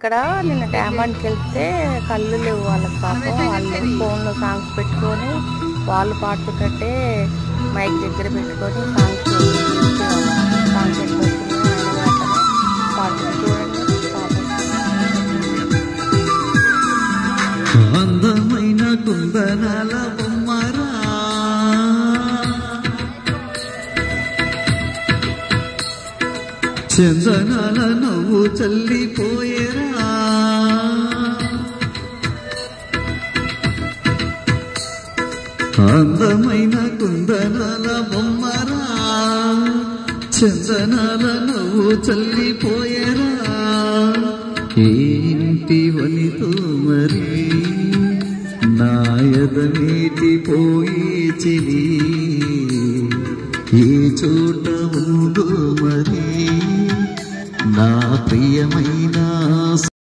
ఇక్కడ నిన్న డ్యామానికి వెళ్తే కళ్ళు లేవు వాళ్ళకి పాపం. వాళ్ళు ఫోన్లో సాంగ్స్ పెట్టుకొని వాళ్ళు పాడుతుంటే మైక్ దగ్గర పెట్టుకొని సాంగ్స్ పెట్టుకొని పాడుతూ చూడండి పాపం. అందమైన కుందనాల బొమ్మరా చందనాల నవ్వు చల్లిపోయేరా అందమైన కుందనాల బొమ్మరా చందనాల నవ్వు చల్లిపోయేరా ఏంటి వనితో మరి నాయద నీటి పోయి చిలి ఏ చోట ఉందో మరి నా ప్రియమైన